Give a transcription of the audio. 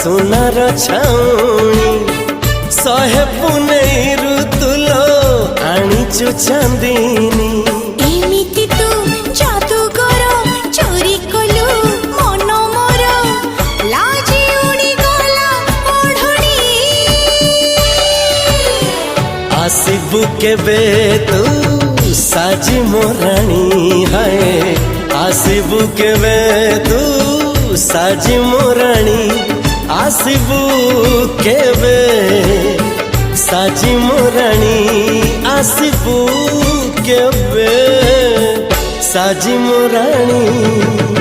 सुनार छाउणी सहे पुनई ऋतुलो आनीचु चांदीनी एमिति तू जादूगर चोरी कलु मन मोर लाजी उड़ी गला ओढ़णी आसिबु केबे तू साजी मोराणी है आसिबु केबे तू साजी मोराणी आसिबु केबे साजी मोराणी आसिबु केबे साजी मोराणी।